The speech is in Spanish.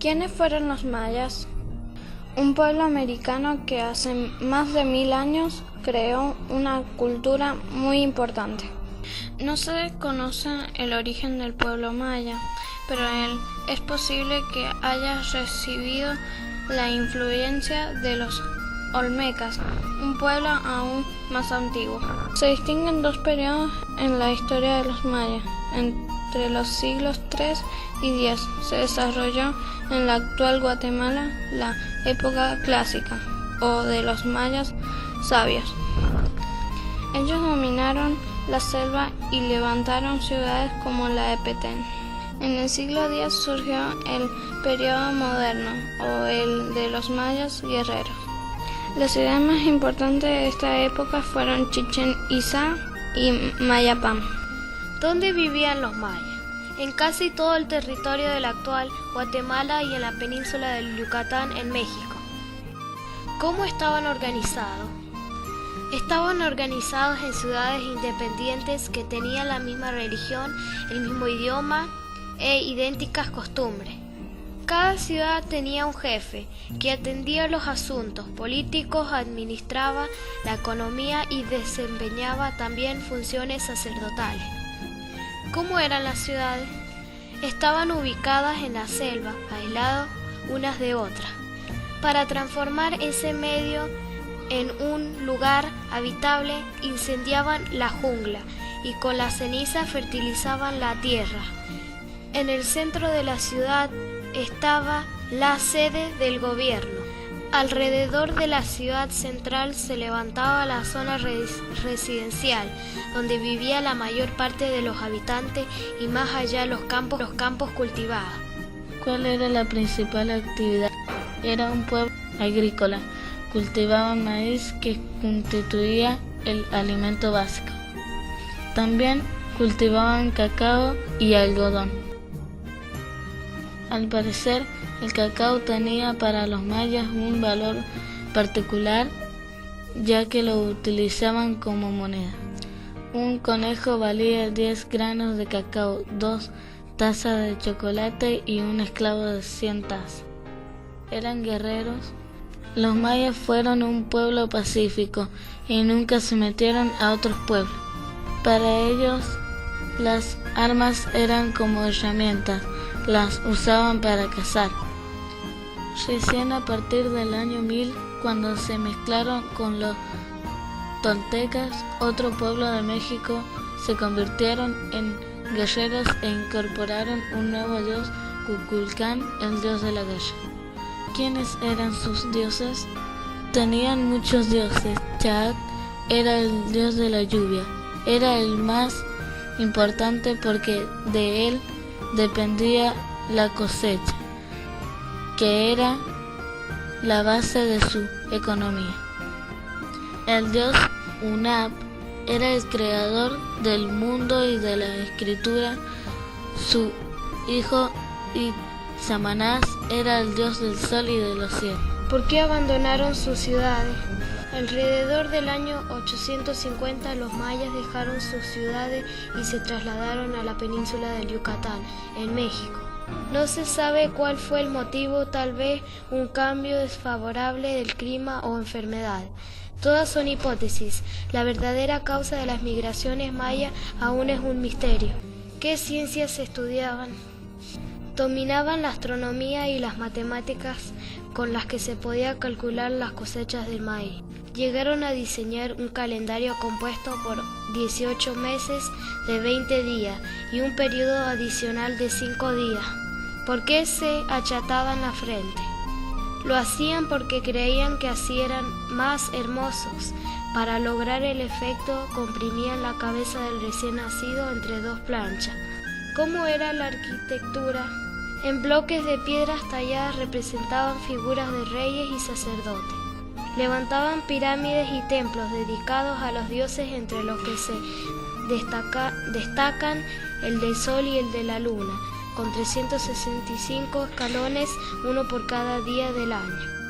¿Quiénes fueron los mayas? Un pueblo americano que hace más de 1000 años creó una cultura muy importante. No se conoce el origen del pueblo maya, pero es posible que haya recibido la influencia de los olmecas, un pueblo aún más antiguo. Se distinguen dos periodos en la historia de los mayas. Entre los siglos III y X se desarrolló en la actual Guatemala la época clásica, o de los mayas sabios. Ellos dominaron la selva y levantaron ciudades como la de Petén. En el siglo X surgió el periodo moderno, o el de los mayas guerreros. Las ciudades más importantes de esta época fueron Chichén Itzá y Mayapán. ¿Dónde vivían los mayas? En casi todo el territorio de la actual Guatemala y en la península del Yucatán, en México. ¿Cómo estaban organizados? Estaban organizados en ciudades independientes que tenían la misma religión, el mismo idioma e idénticas costumbres. Cada ciudad tenía un jefe que atendía los asuntos políticos, administraba la economía y desempeñaba también funciones sacerdotales. ¿Cómo eran las ciudades? Estaban ubicadas en la selva, aisladas unas de otras. Para transformar ese medio en un lugar habitable, incendiaban la jungla y con la ceniza fertilizaban la tierra. En el centro de la ciudad estaba la sede del gobierno. Alrededor de la ciudad central se levantaba la zona residencial, donde vivía la mayor parte de los habitantes, y más allá los campos cultivados. ¿Cuál era la principal actividad? Era un pueblo agrícola. Cultivaban maíz, que constituía el alimento básico. También cultivaban cacao y algodón. Al parecer, el cacao tenía para los mayas un valor particular, ya que lo utilizaban como moneda. Un conejo valía 10 granos de cacao, 2 tazas de chocolate y un esclavo de 100 tazas. Eran guerreros. Los mayas fueron un pueblo pacífico y nunca se metieron a otros pueblos. Para ellos, las armas eran como herramientas, las usaban para cazar. Recién a partir del año 1000, cuando se mezclaron con los toltecas, otro pueblo de México, se convirtieron en guerreros e incorporaron un nuevo dios, Kukulcán, el dios de la guerra. ¿Quiénes eran sus dioses? Tenían muchos dioses. Chac era el dios de la lluvia. Era el más importante porque de él dependía la cosecha, que era la base de su economía. El dios Hunab era el creador del mundo y de la escritura. Su hijo Samanás era el dios del sol y de los cielos. ¿Por qué abandonaron sus ciudades? Alrededor del año 850 los mayas dejaron sus ciudades y se trasladaron a la península del Yucatán, en México. No se sabe cuál fue el motivo, tal vez un cambio desfavorable del clima o enfermedad. Todas son hipótesis. La verdadera causa de las migraciones mayas aún es un misterio. ¿Qué ciencias se estudiaban? Dominaban la astronomía y las matemáticas con las que se podía calcular las cosechas del maíz. Llegaron a diseñar un calendario compuesto por 18 meses de 20 días y un periodo adicional de 5 días. ¿Por qué se achataban la frente? Lo hacían porque creían que así eran más hermosos. Para lograr el efecto, comprimían la cabeza del recién nacido entre 2 planchas. ¿Cómo era la arquitectura? En bloques de piedras talladas representaban figuras de reyes y sacerdotes. Levantaban pirámides y templos dedicados a los dioses, entre los que se destacan el del sol y el de la luna, con 365 escalones, uno por cada día del año.